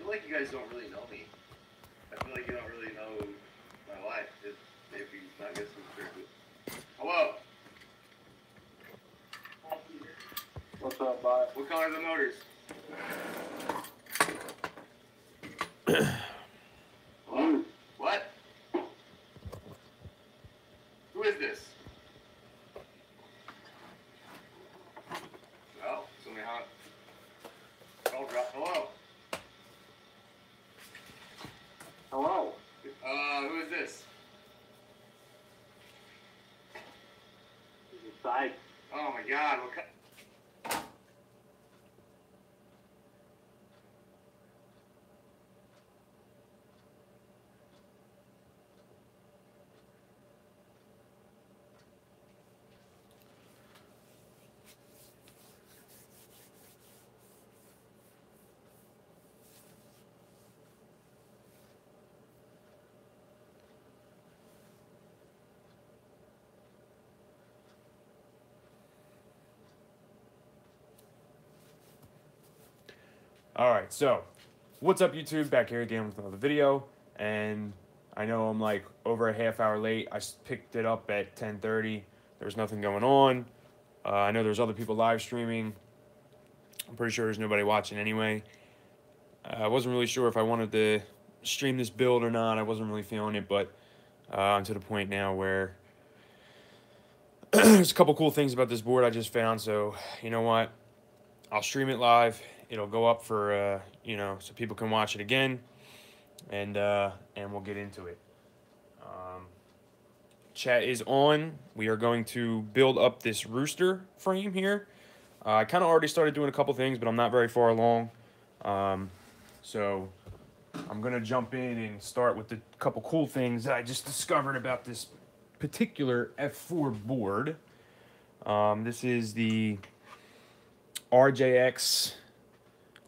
feel like you guys don't really know me. I feel like you don't really know my life. Maybe not get some circuit. Hello. What's up, bud? What color are the motors? What? Who is this? Oh, somebody hot. Oh, hello. Hello. Who is this? This is Side. Oh my God, what kind? All right, so what's up, YouTube? Back here again with another video, and I know I'm like over a half hour late. I picked it up at 10:30. There's nothing going on. I know there's other people live streaming. I'm pretty sure there's nobody watching anyway. I wasn't really sure if I wanted to stream this build or not. I wasn't really feeling it, but I'm to the point now where there's a couple cool things about this board I just found. So you know what? I'll stream it live. It'll go up for, you know, so people can watch it again, and we'll get into it. Chat is on. We are going to build up this Rooster frame here. I kind of already started doing a couple things, but I'm not very far along. So I'm going to jump in and start with the couple cool things that I just discovered about this particular F4 board. This is the RJX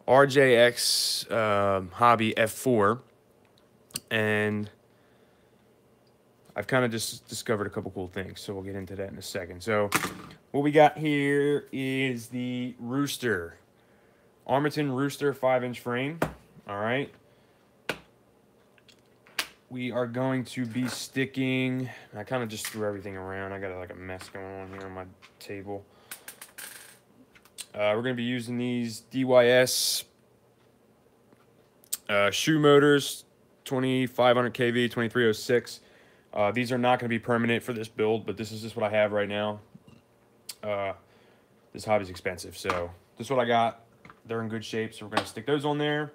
Hobby F4, and I've kind of just discovered a couple cool things, so we'll get into that in a second. So what we got here is the Rooster, Armaton Rooster 5-inch frame. All right, we are going to be sticking, I kind of just threw everything around. I got like a mess going on here on my table. We're going to be using these DYS shoe motors, 2500 kV, 2306. These are not going to be permanent for this build, but this is just what I have right now. This hobby's expensive, so this is what I got. They're in good shape, so we're going to stick those on there.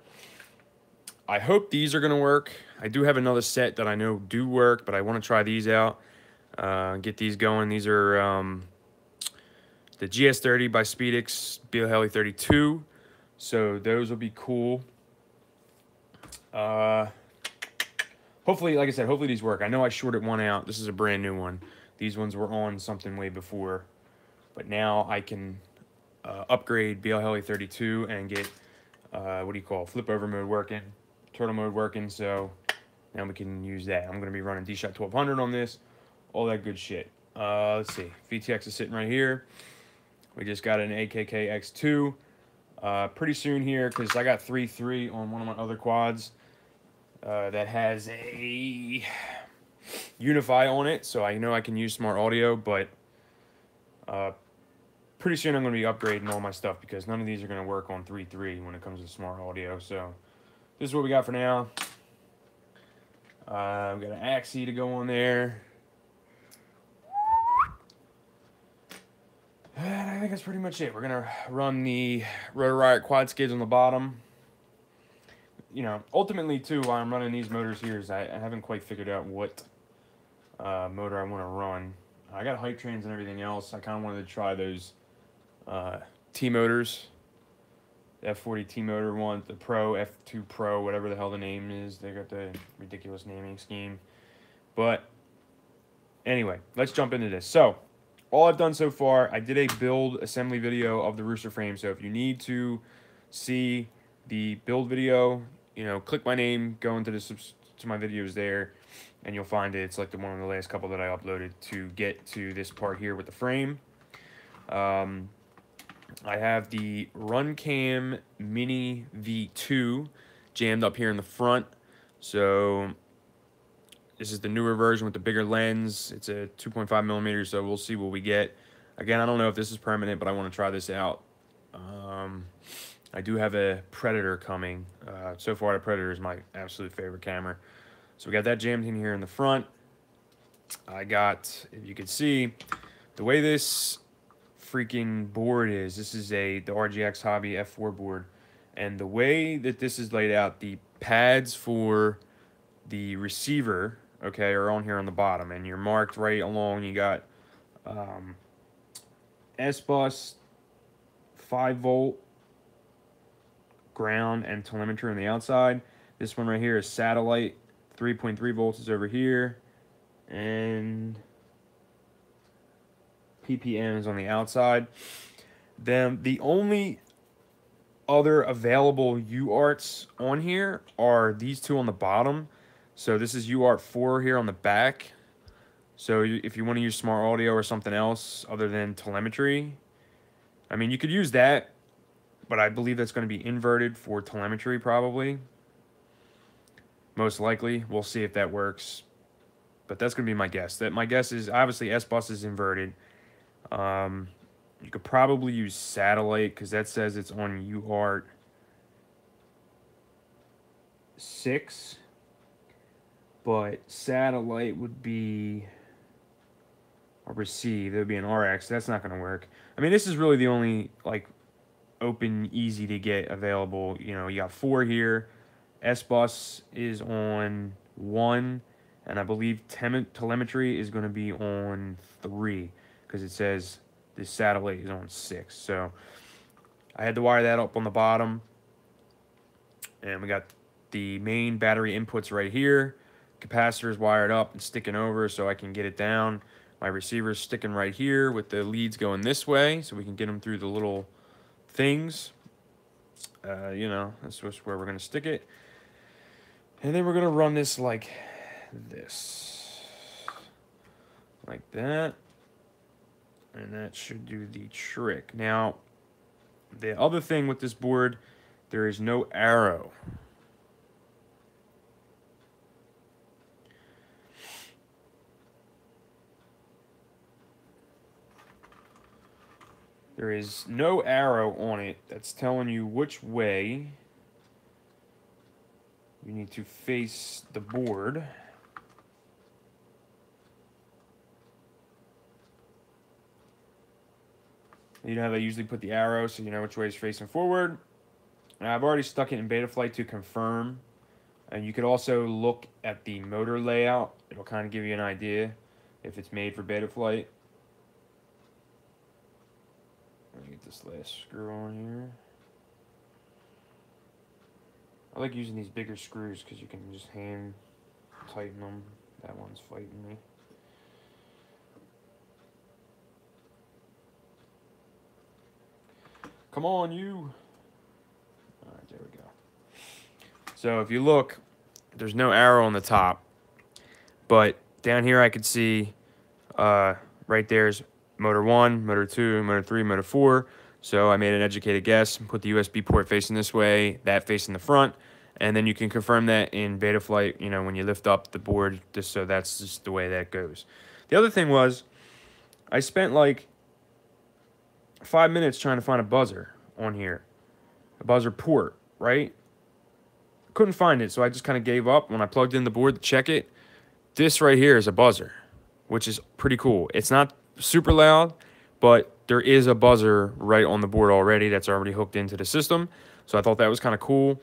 I hope these are going to work. I do have another set that I know do work, but I want to try these out, get these going. These are the GS30 by Speedix BLHeli 32, so those will be cool. Hopefully, like I said, hopefully these work. I know I shorted one out. This is a brand new one. These ones were on something way before, but now I can upgrade BLHeli 32 and get what do you call, flip over mode working, turtle mode working. So now we can use that. I'm going to be running D-Shot 1200 on this, all that good shit. Let's see, VTX is sitting right here. We just got an AKK X2 pretty soon here, because I got 3.3 on one of my other quads that has a Unify on it, so I know I can use smart audio, but pretty soon I'm going to be upgrading all my stuff, because none of these are going to work on 3.3 when it comes to smart audio. So this is what we got for now. We've got an Axie to go on there. And I think that's pretty much it. We're going to run the Rotor Riot quad skids on the bottom. You know, ultimately, too, while I'm running these motors here, is I haven't quite figured out what motor I want to run. I got hype trains and everything else. I kind of wanted to try those T-motors. The F40 T-motor one, the Pro, F2 Pro, whatever the hell the name is. They got the ridiculous naming scheme. But anyway, let's jump into this. So all I've done so far, I did a build assembly video of the Rooster frame. So if you need to see the build video, you know, click my name, go into to my videos there, and you'll find it. It's like the one of the last couple that I uploaded to get to this part here with the frame. I have the Runcam Mini V2 jammed up here in the front. So this is the newer version with the bigger lens. It's a 2.5 millimeters, so we'll see what we get. Again, I don't know if this is permanent, but I want to try this out. I do have a Predator coming. So far, the Predator is my absolute favorite camera. So we got that jammed in here in the front. I got, if you can see, the way this freaking board is, this is the RGX Hobby F4 board. And the way that this is laid out, the pads for the receiver, okay, are on here on the bottom. And you're marked right along. You got S-Bus, 5-volt, ground, and telemetry on the outside. This one right here is satellite. 3.3 volts is over here. And PPM is on the outside. Then the only other available UARTs on here are these two on the bottom. So this is UART 4 here on the back. So if you want to use smart audio or something else other than telemetry, I mean, you could use that, but I believe that's going to be inverted for telemetry probably. Most likely. We'll see if that works. But that's going to be my guess. My guess is, obviously, S-Bus is inverted. You could probably use satellite because that says it's on UART 6. But satellite would be a receive. That would be an RX. That's not going to work. I mean, this is really the only, like, open, easy to get available. You know, you got 4 here. S-Bus is on 1. And I believe telemetry is going to be on 3 because it says this satellite is on 6. So I had to wire that up on the bottom. And we got the main battery inputs right here. Capacitor is wired up and sticking over so I can get it down. My receiver is sticking right here with the leads going this way so we can get them through the little things. You know, that's just where we're going to stick it. And then we're going to run this like this. Like that. And that should do the trick. Now, the other thing with this board, there is no arrow. There is no arrow on it that's telling you which way you need to face the board. You know how they usually put the arrow so you know which way is facing forward. Now, I've already stuck it in Betaflight to confirm. And you could also look at the motor layout. It'll kind of give you an idea if it's made for Betaflight. Let me get this last screw on here. I like using these bigger screws because you can just hand tighten them. That one's fighting me. Come on, you. Alright, there we go. So if you look, there's no arrow on the top. But down here I could see right there's motor 1, motor 2, motor 3, motor 4. So I made an educated guess, put the USB port facing this way, that facing the front, and then you can confirm that in Betaflight, you know, when you lift up the board, just so that's just the way that goes. The other thing was, I spent like 5 minutes trying to find a buzzer on here, a buzzer port, right? Couldn't find it, so I just kind of gave up. When I plugged in the board to check it, this right here is a buzzer, which is pretty cool. It's not super loud, but there is a buzzer right on the board already that's already hooked into the system. So I thought that was kind of cool.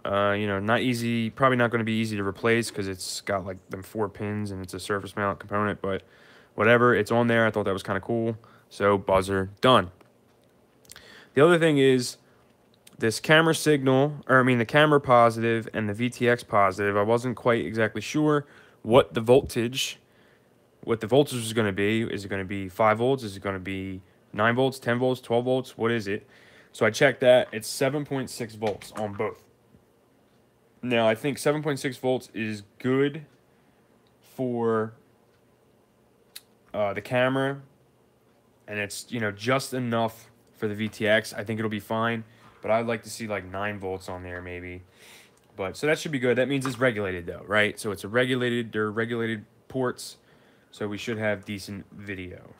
You know, not easy, probably not going to be easy to replace because it's got like them 4 pins and it's a surface mount component, but whatever, it's on there. I thought that was kind of cool. So buzzer done. The other thing is this camera signal, or I mean the camera positive and the VTX positive. I wasn't quite exactly sure what the voltage is going to be. Is it going to be 5 volts? Is it going to be 9 volts, 10 volts, 12 volts? What is it? So I checked that. It's 7.6 volts on both. Now, I think 7.6 volts is good for the camera, and it's, you know, just enough for the VTX. I think it'll be fine, but I'd like to see like 9 volts on there maybe. But so that should be good. That means it's regulated though, right? So it's a regulated, they're regulated ports. So we should have decent video.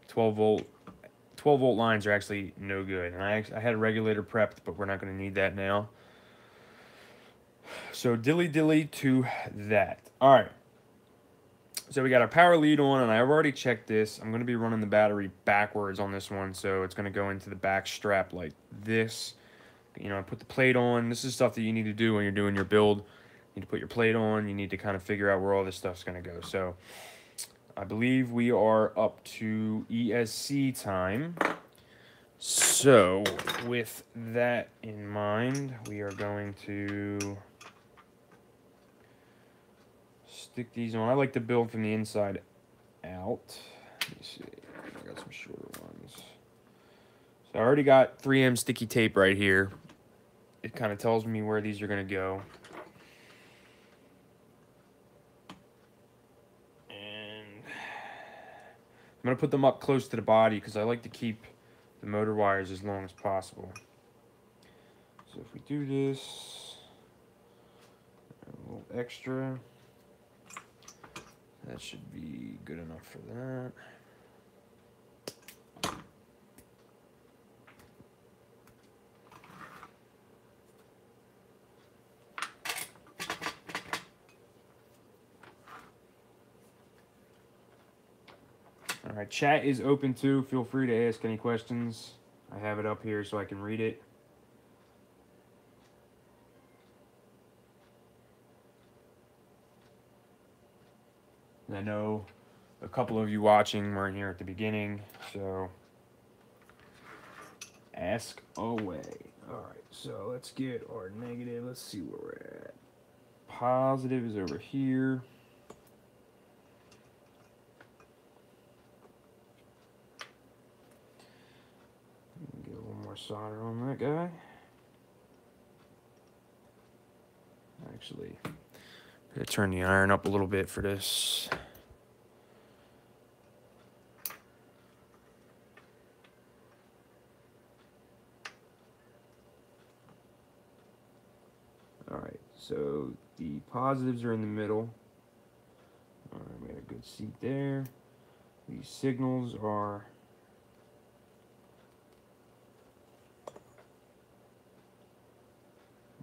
12 volt lines are actually no good. And I had a regulator prepped, but we're not going to need that now. So dilly to that. All right. So we got our power lead on, and I've already checked this. I'm going to be running the battery backwards on this one, so it's going to go into the back strap like this. You know, I put the plate on. This is stuff that you need to do when you're doing your build. You need to put your plate on. You need to kind of figure out where all this stuff's going to go. So I believe we are up to ESC time. So with that in mind, we are going to stick these on. I like to build from the inside out. Let me see. I got some shorter ones. So I already got 3M sticky tape right here. It kind of tells me where these are going to go. And I'm going to put them up close to the body because I like to keep the motor wires as long as possible. So if we do this, a little extra. That should be good enough for that. All right, chat is open too. Feel free to ask any questions. I have it up here so I can read it. And I know a couple of you watching weren't here at the beginning, so ask away. All right, so let's get our negative. Let's see where we're at. Positive is over here. Get a little more solder on that guy. Actually, I'm gonna turn the iron up a little bit for this. All right, so the positives are in the middle. All right, we got a good seat there. These signals are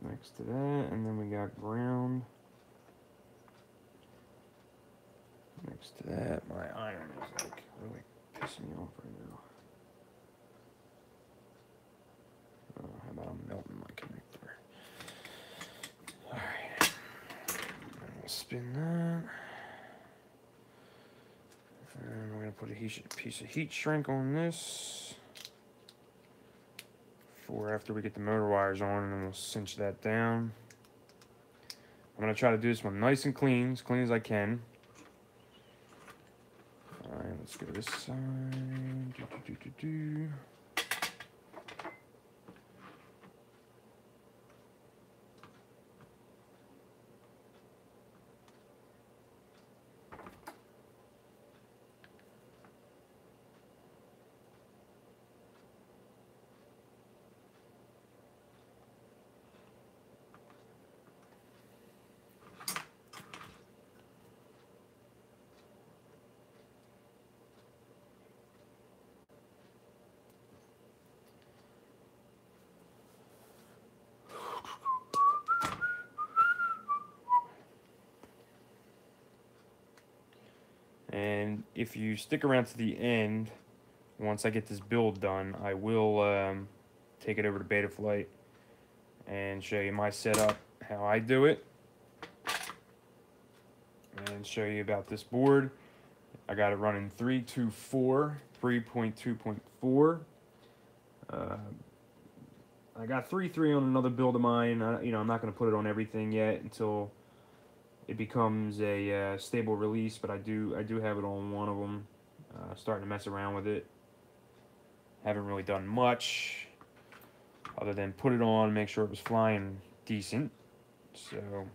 next to that, and then we got ground next to that. My iron is like really pissing me off right now. Oh, how about I'm melting my connector? All right, we'll spin that, and we're gonna put a piece of heat shrink on this. After we get the motor wires on, and then we'll cinch that down. I'm going to try to do this one nice and clean as I can. All right, let's go this side. And if you stick around to the end, once I get this build done, I will take it over to Betaflight and show you my setup, how I do it, and show you about this board. I got it running 324, 3.2.4. I got 3.3 on another build of mine. I'm not going to put it on everything yet until it becomes a stable release, but I do have it on one of them. Starting to mess around with it. Haven't really done much other than put it on, make sure it was flying decent. So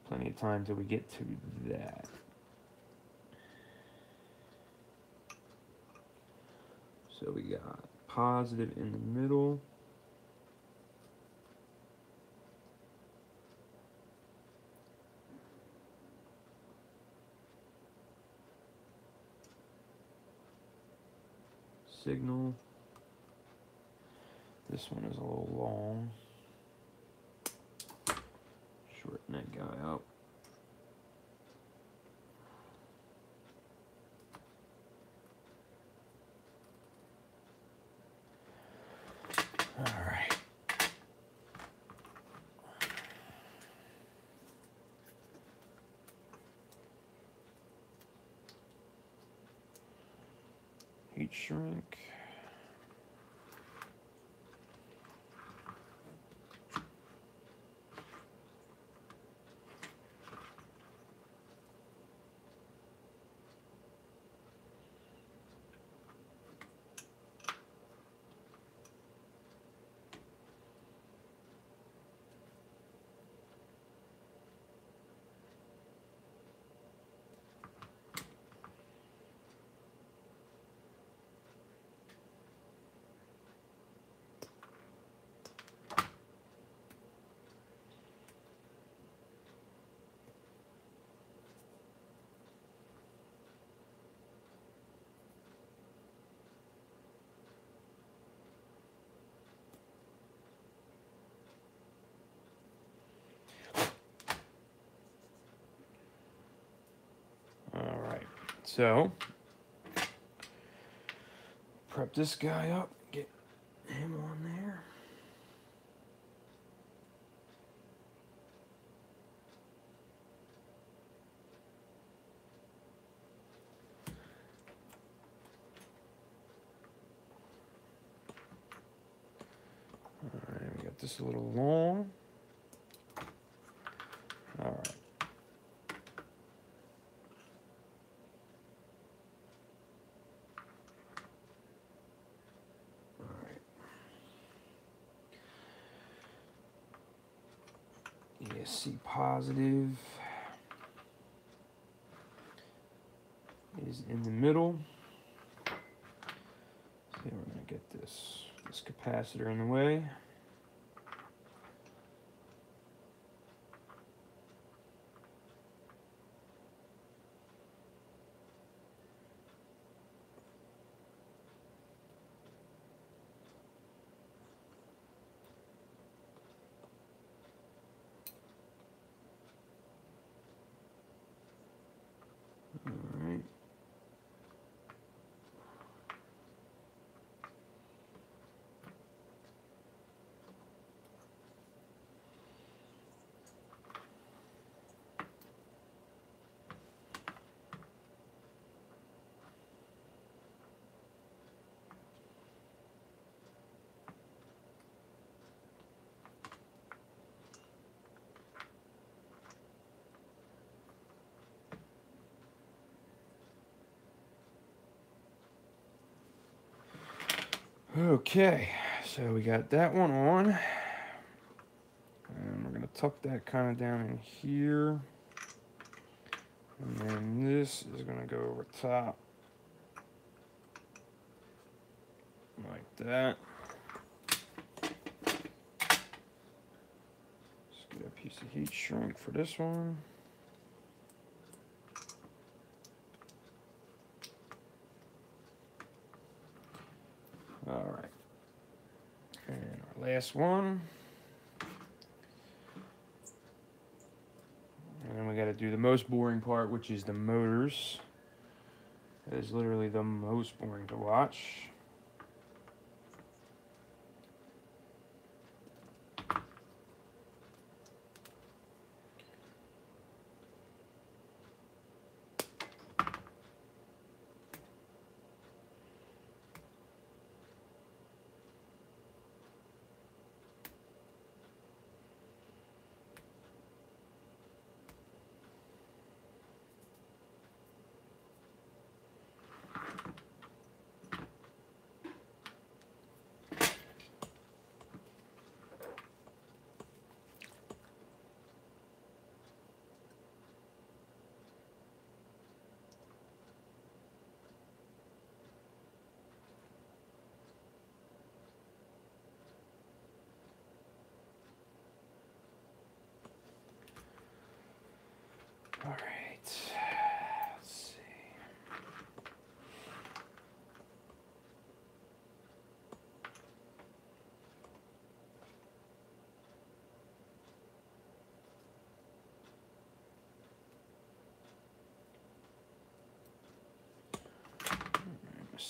plenty of time till we get to that. So we got positive in the middle. signal. This one is a little long. Shorten that guy up. All right. Heat shrink. All right, so prep this guy up, get him on there. All right, we got this a little long. All right. ESC positive is in the middle. So we're going to get this capacitor in the way. All right. Okay, so we got that one on, and we're gonna tuck that kind of down in here, and then this is gonna go over top like that. Let's get a piece of heat shrink for this one. All right, and our last one, and then we got to do the most boring part, which is the motors. That is literally the most boring to watch.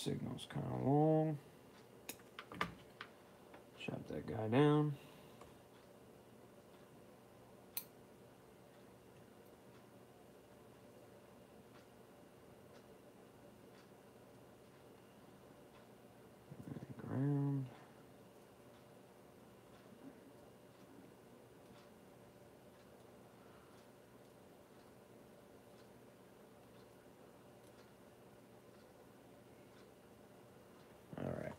signal's kind of long. Chop that guy down. Ground. All right.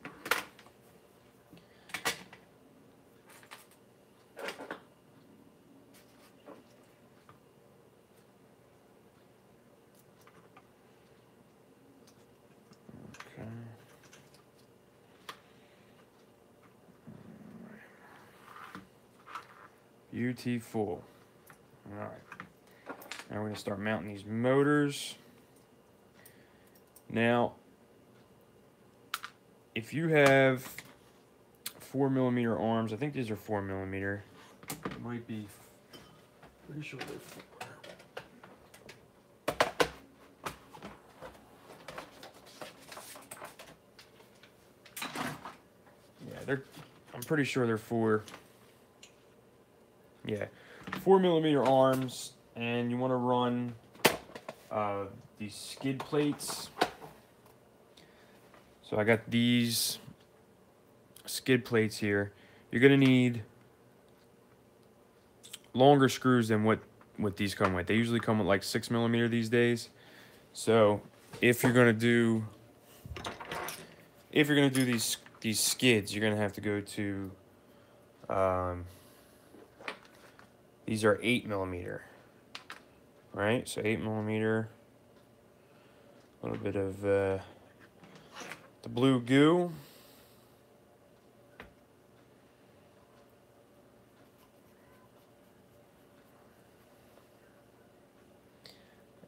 Okay. Beautiful. All right. Now we're going to start mounting these motors. Now, if you have 4mm arms, I think these are 4mm. It might be, pretty sure they're 4. Yeah, I'm pretty sure they're 4. Yeah, 4mm arms, and you want to run these skid plates. So I got these skid plates here. You're gonna need longer screws than what these come with. They usually come with like 6mm these days. So if you're gonna do these skids, you're gonna have to go to these are 8mm, right? So 8mm. A little bit of the blue goo.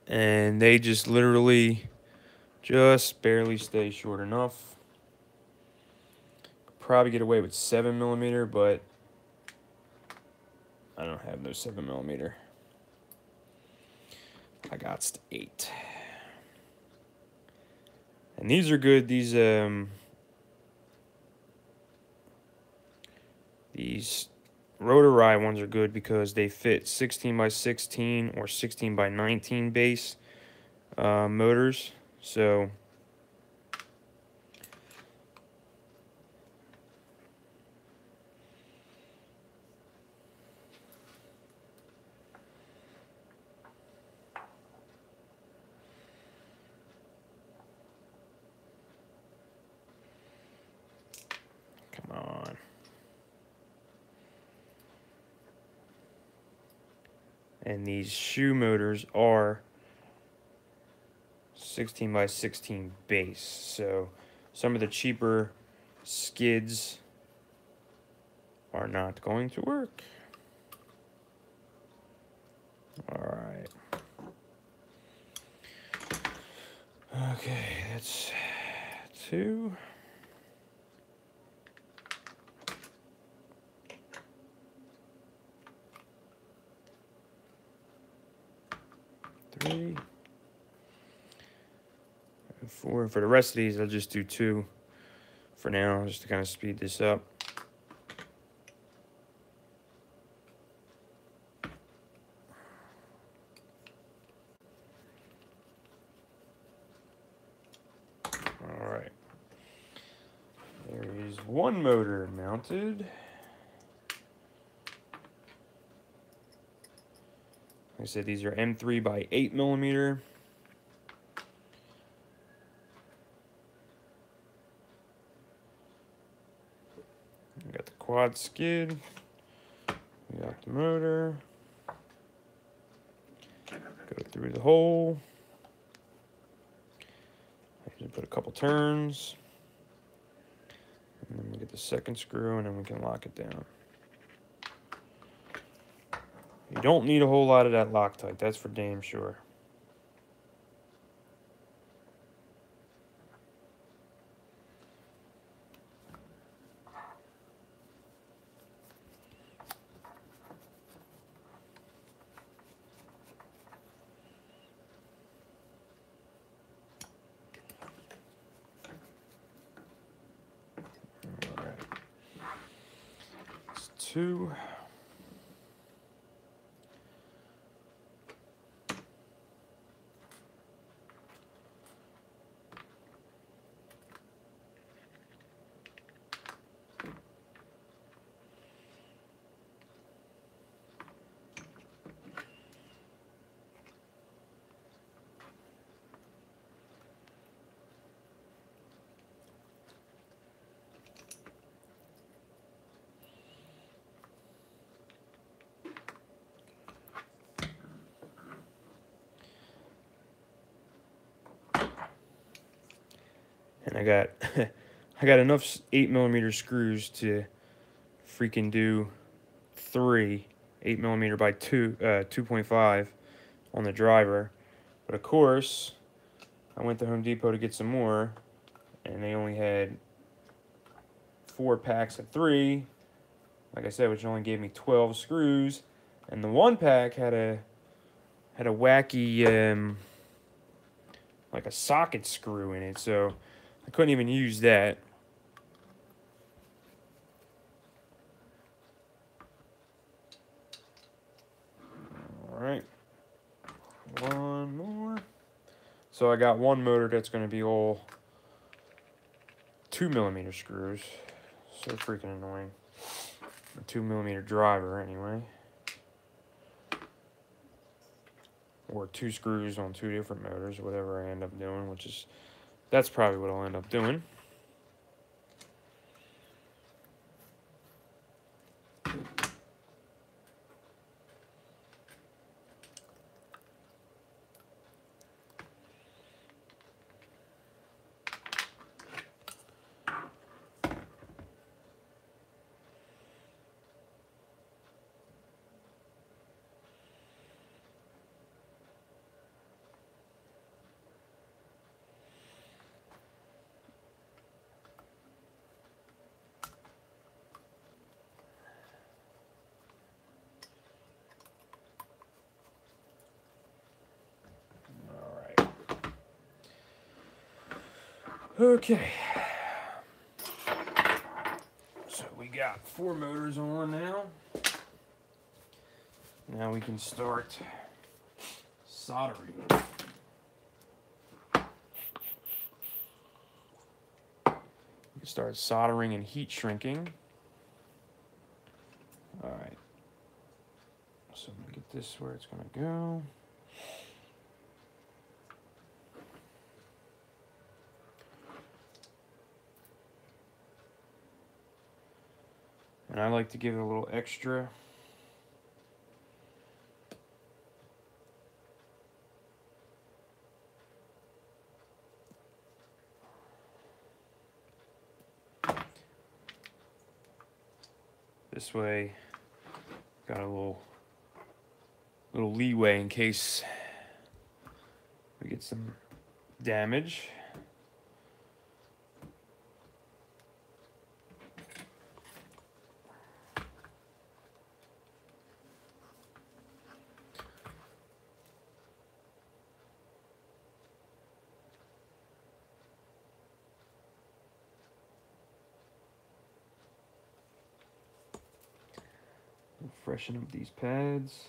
And they just literally just barely stay short enough. Probably get away with 7mm, but I don't have no 7mm. I got 8. And these are good. These Rooster ones are good because they fit 16x16 or 16x19 base motors. So come on. And these shoe motors are 16x16 base. So some of the cheaper skids are not going to work. All right. Okay, that's 2. 3 and 4. For the rest of these, I'll just do 2 for now, just to kind of speed this up. All right. There is one motor mounted. Like I said, these are M3x8mm. We got the quad skid. We got the motor. Go through the hole. I usually put a couple turns. And then we get the second screw, and then we can lock it down. You don't need a whole lot of that Loctite, that's for damn sure. 32. And I got I got enough 8mm screws to freaking do 3 8mm by 2.5 on the driver. But of course, I went to Home Depot to get some more, and they only had 4 packs of 3, like I said, which only gave me 12 screws, and the one pack had a wacky like a socket screw in it, so I couldn't even use that. All right, one more. So I got one motor that's going to be all 2mm screws. So freaking annoying. A 2mm driver, anyway. Or 2 screws on 2 different motors, whatever I end up doing, that's probably what I'll end up doing. Okay, so we got 4 motors on now. Now we can start soldering. We can start soldering and heat shrinking. All right, so I'm gonna get this where it's gonna go. And I like to give it a little extra. This way, got a little leeway in case we get some damage. Freshen up these pads.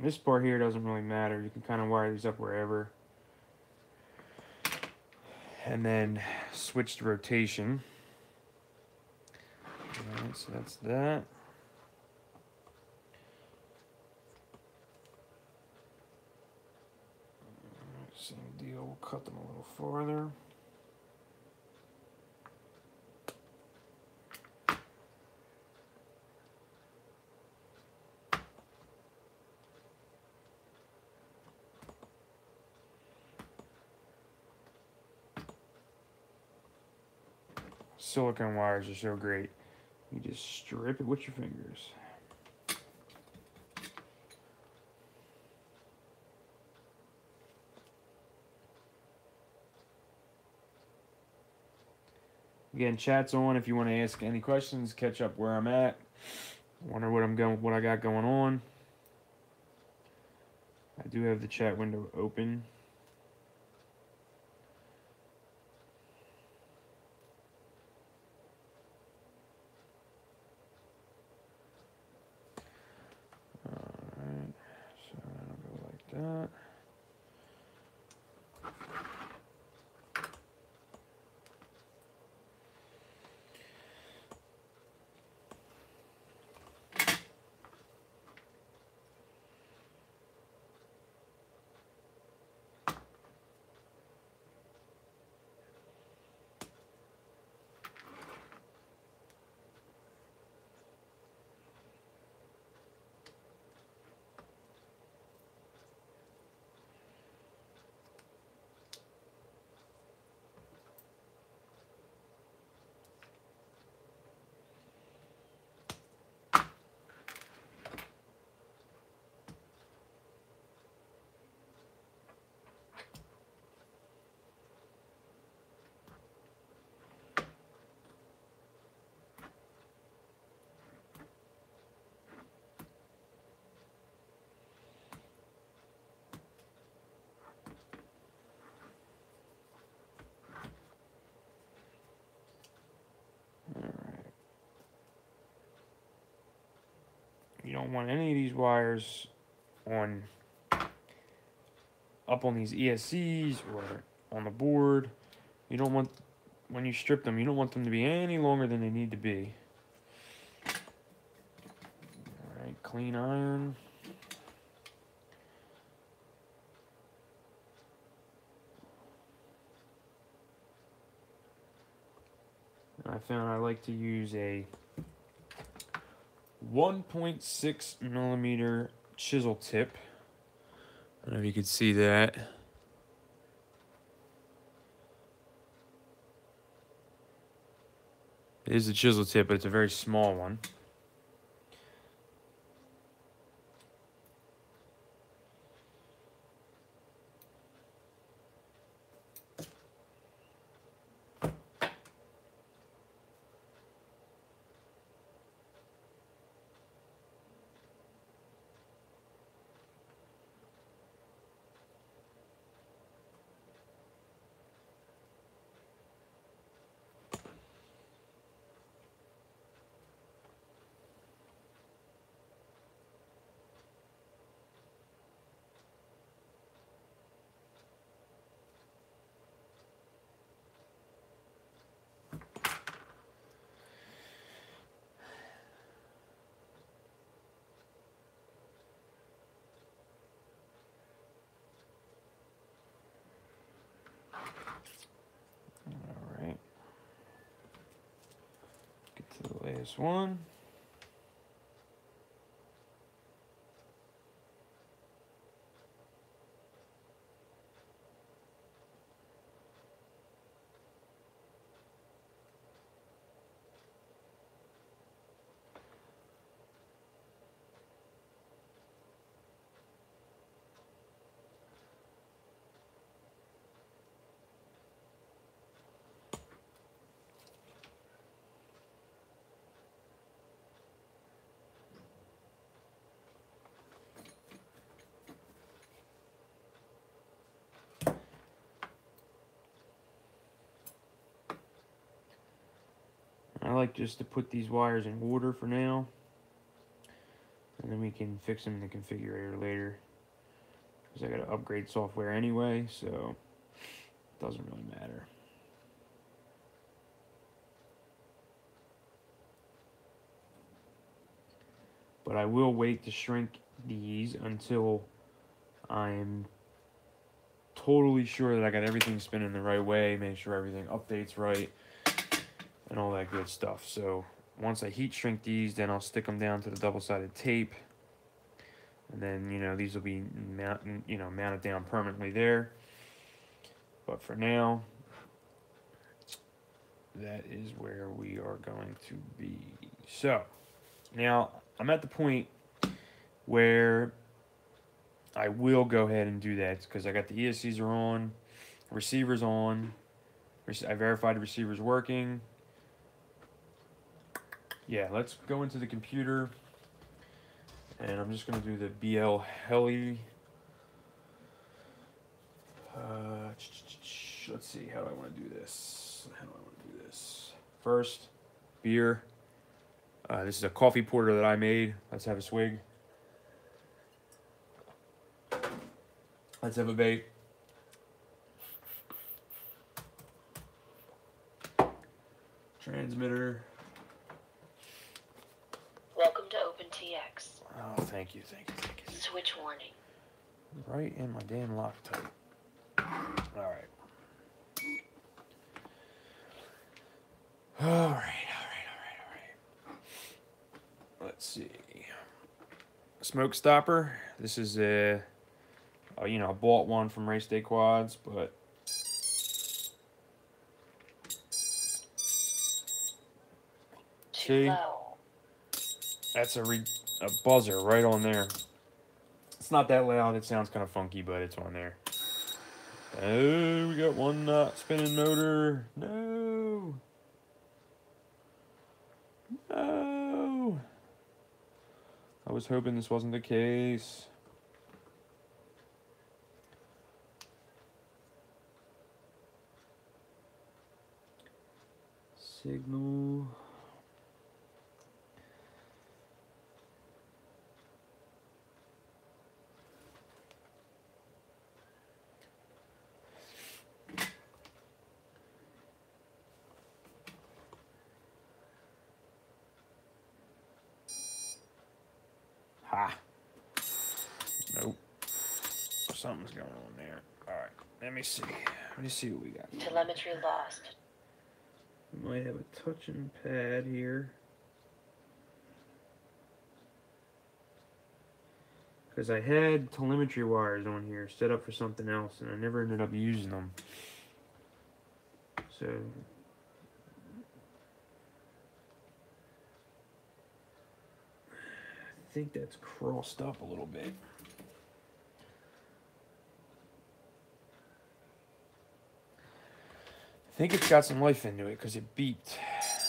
This part here doesn't really matter. You can kind of wire these up wherever. And then switch to rotation. Alright, so that's that. Same deal, we'll cut them a little farther. silicone wires are so great. You just strip it with your fingers. Again, chat's on if you want to ask any questions, catch up where I'm at. Wonder what I got going on. I do have the chat window open. Alright, so that'll go like that. You don't want any of these wires on up on these ESCs or on the board. You don't want, when you strip them, you don't want them to be any longer than they need to be. Alright, clean iron. I found I like to use a 1.6 millimeter chisel tip. I don't know if you can see that. It is a chisel tip, but it's a very small one. Alright. Get to the latest one. I like just to put these wires in order for now, and then we can fix them in the configurator later, because I got to upgrade software anyway, so it doesn't really matter. But I will wait to shrink these until I'm totally sure that I got everything spinning the right way, make sure everything updates right, and all that good stuff. So once I heat shrink these, then I'll stick them down to the double-sided tape, and then, you know, these will be mounted down permanently there. But for now, that is where we are going to be. So, now I'm at the point where I will go ahead and do that because I got the ESCs are on, receivers on. I verified the receiver's working. Yeah, let's go into the computer, and I'm just going to do the BL Heli. Let's see, how do I want to do this? First, beer. This is a coffee porter that I made. Let's have a swig. Let's have a bait. Transmitter. Welcome to OpenTX. Oh, thank you. Switch warning. Right in my damn Loctite. Alright. Alright. Let's see. Smoke stopper. This is a I bought one from Race Day Quads, but see, that's a buzzer right on there. It's not that loud. It sounds kind of funky, but it's on there. Oh, we got one not spinning motor. No. I was hoping this wasn't the case. Signal. Ha. Nope. Something's going on there. Alright, let me see. Let me see what we got. Telemetry lost. We might have a touching pad here. Because I had telemetry wires on here set up for something else, and I never ended up using them. So I think that's crossed up a little bit. I think it's got some life into it because it beeped.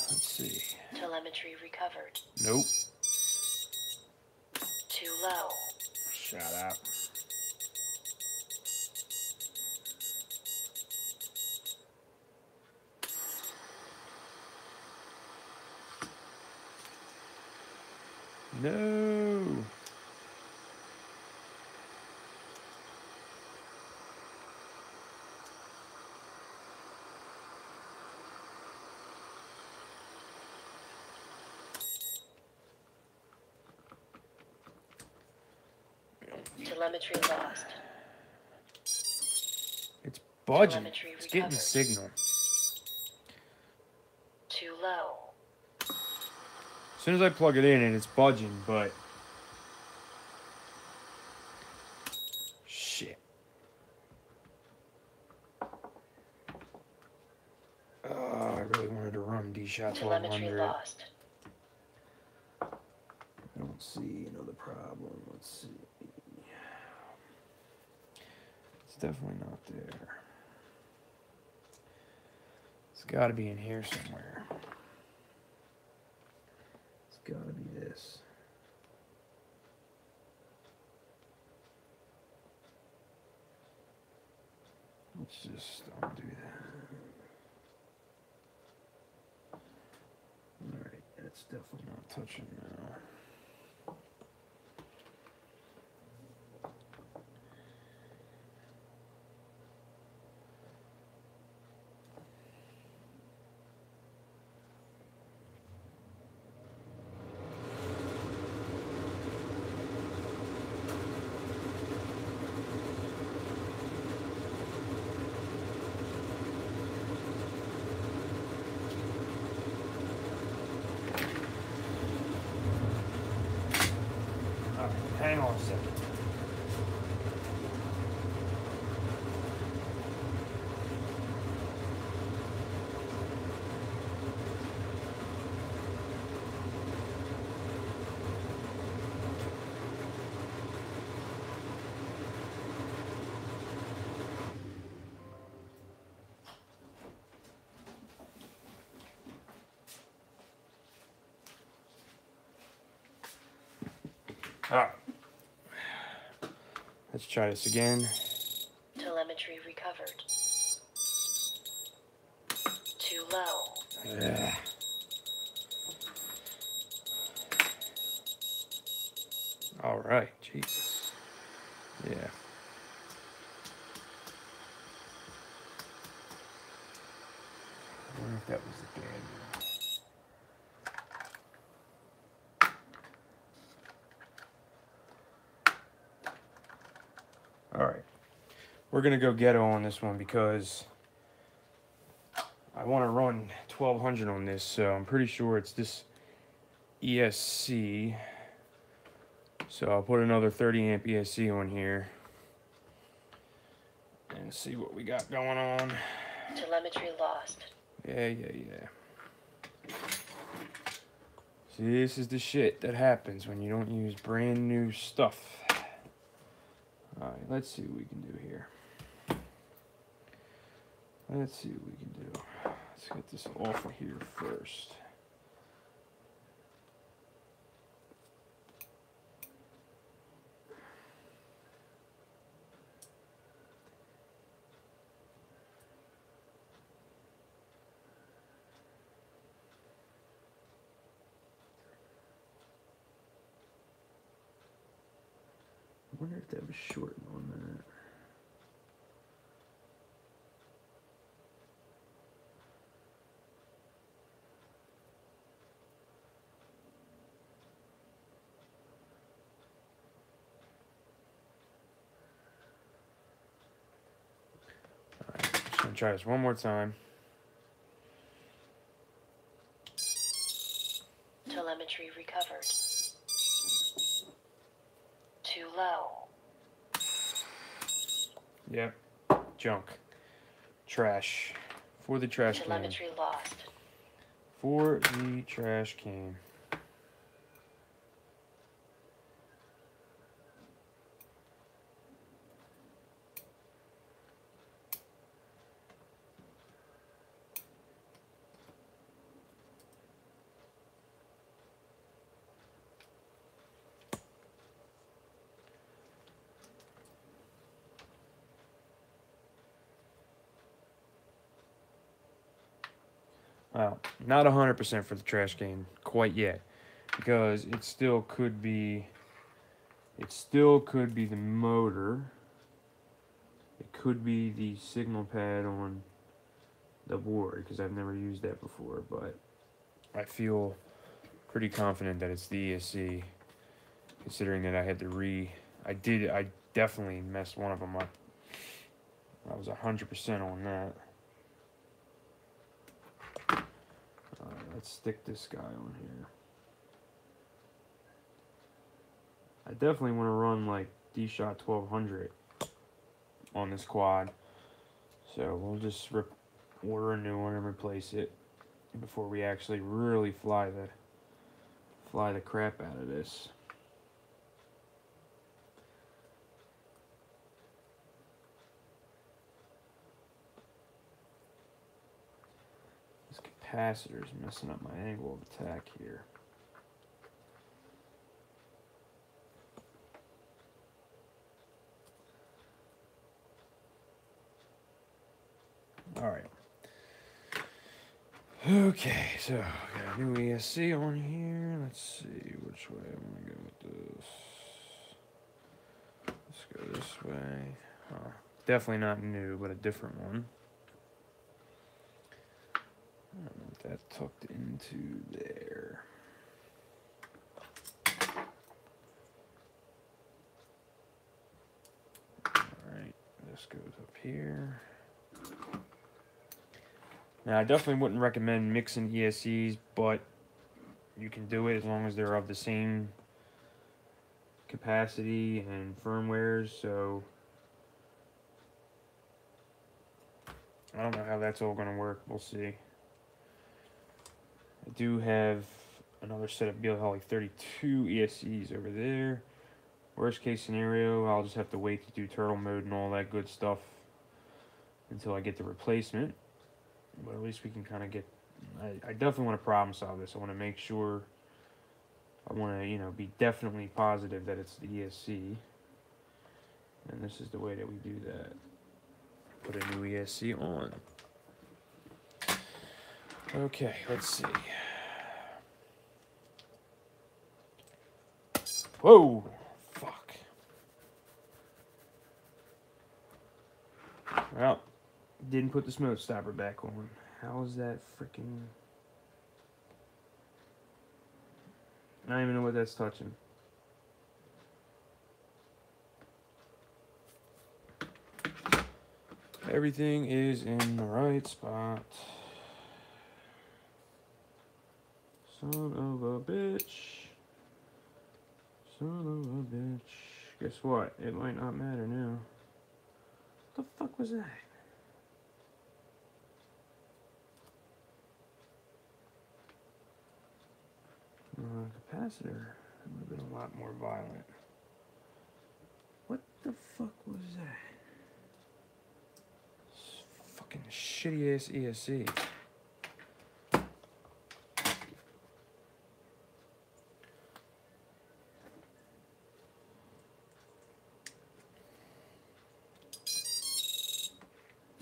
Let's see. Telemetry recovered. Nope. Too low. Shut up. No. Telemetry lost. It's budging. Telemetry It's getting recovered. signal. Too low. As soon as I plug it in and it's budging, but shit. Oh, I really wanted to run D-Shot Telemetry 1200. lost. I don't see another problem. Let's see. It's definitely not there. It's got to be in here somewhere. It's got to be this. Let's just undo that. Alright, it's definitely not touching now. Hang on a second. Alright. Let's try this again. Telemetry recovered. Too low. Yeah. Alright, Jesus. Yeah. I wonder if that was the bad one. Alright. We're going to go ghetto on this one because I want to run 1200 on this, so I'm pretty sure it's this ESC. So I'll put another 30 amp ESC on here and see what we got going on. Telemetry lost. Yeah. See, this is the shit that happens when you don't use brand new stuff. Alright, let's see what we can do here. Let's see what we can do. Let's get this off of here first. I wonder if that was shortened on that. Alright, just gonna try this one more time. Telemetry recovered. Too low. Yep. Junk. Trash. For the trash can. Telemetry lost. For the trash can. Well, not 100% for the trash can quite yet, because it still could be the motor. It could be the signal pad on the board, because I've never used that before, but I feel pretty confident that it's the ESC, considering that I had to I definitely messed one of them up. I was 100% on that. Let's stick this guy on here. I definitely want to run like D-Shot 1200 on this quad. So we'll just order a new one and replace it before we actually really fly the crap out of this. Capacitor's messing up my angle of attack here. Alright. Okay, so got a new ESC on here. Let's see which way I want to go with this. Let's go this way. Definitely not new, but a different one. I don't know if that tucked into there. Alright, this goes up here. Now, I definitely wouldn't recommend mixing ESCs, but you can do it as long as they're of the same capacity and firmwares, so I don't know how that's all going to work. We'll see. I do have another set of BLHeli 32 ESCs over there. Worst case scenario, I'll just have to wait to do turtle mode and all that good stuff until I get the replacement. But at least we can kind of get... I definitely want to problem solve this. I want to make sure I want to, be definitely positive that it's the ESC. And this is the way that we do that. Put a new ESC on. Okay, let's see. Whoa! Fuck. Well, didn't put the smoke stopper back on. How is that freaking... I don't even know what that's touching. Everything is in the right spot. Son of a bitch. Son of a bitch. Guess what? It might not matter now. What the fuck was that? Capacitor. That would have been a lot more violent. What the fuck was that? Fucking shitty ass ESC.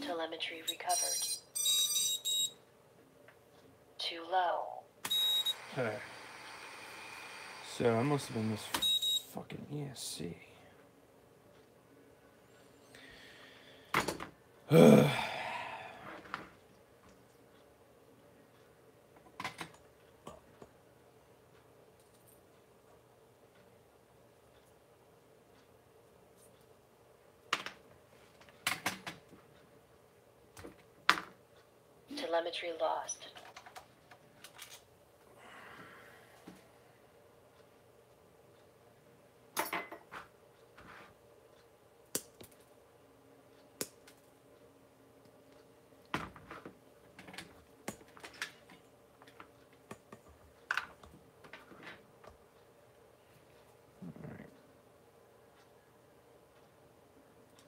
Telemetry recovered. Too low. Okay. So I must have been this fucking ESC. Telemetry lost.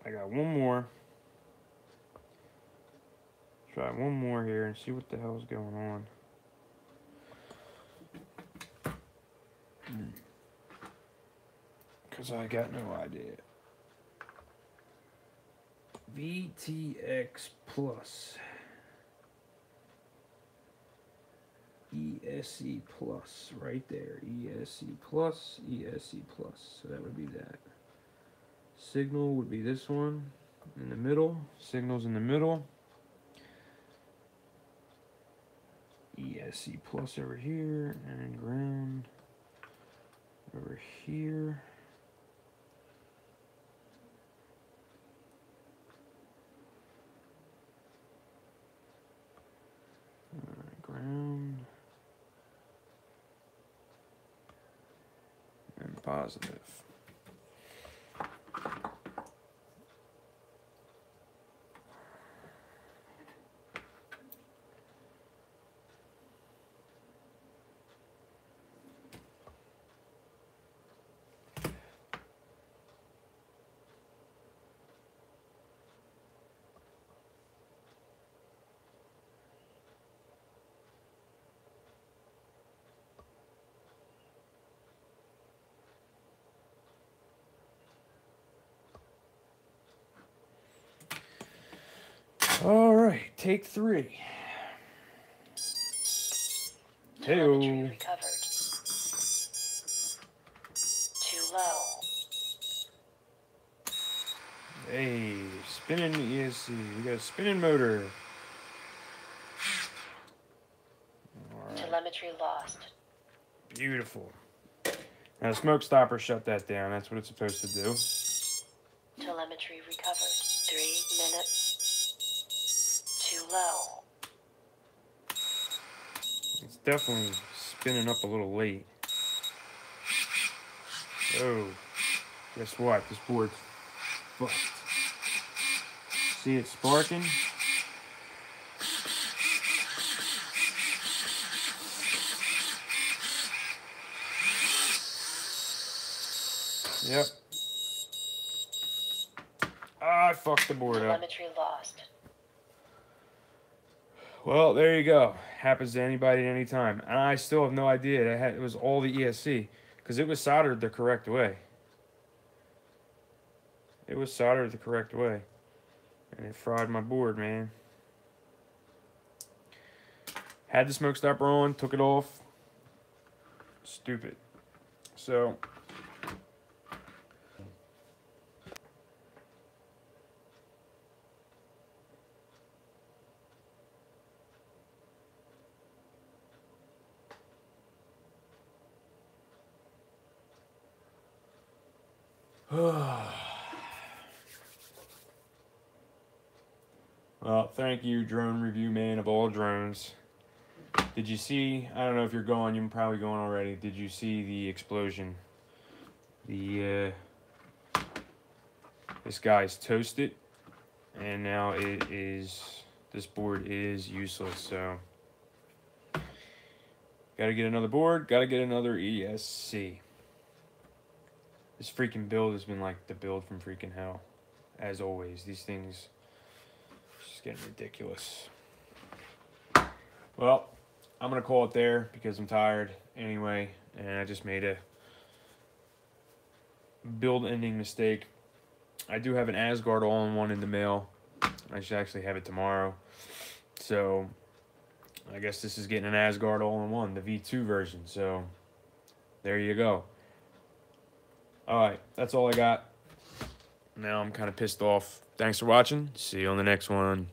I got one more. Try one more here and see what the hell's going on. Because I got no idea. VTX Plus. ESC Plus. Right there. ESC Plus. ESC Plus. So that would be that. Signal would be this one. In the middle. Signal's in the middle. ESC Plus over here. And ground over here. Ground and positive. All right, take 3. Telemetry Hey-o. recovered. Too low. Hey, spinning ESC. We got a spinning motor. All right, Telemetry lost. beautiful. Now, the smoke stopper shut that down. That's what it's supposed to do. Telemetry recovered. 3 minutes. Too low. It's definitely spinning up a little late. Oh, guess what? This board's fucked. See it sparking? Yep. Ah, I fucked the board up. Telemetry lost. Well, there you go. Happens to anybody at any time. And I still have no idea. It was all the ESC because it was soldered the correct way. It was soldered the correct way. And it fried my board, man. Had the smoke stopper on, took it off. Stupid. So... Well, thank you, drone review man of all drones. Did you see, I don't know if you're going, you're probably going already. Did you see the explosion? This guy's toasted, and now this board is useless, so. Gotta get another board, gotta get another ESC. This freaking build has been like the build from freaking hell. As always, these things just getting ridiculous. Well, I'm gonna call it there because I'm tired anyway, and I just made a build ending mistake. I do have an Asgard all-in-one in the mail. I should actually have it tomorrow. So I guess this is getting an Asgard all-in-one, the V2 version. So there you go. Alright, that's all I got. Now I'm kind of pissed off. Thanks for watching. See you on the next one.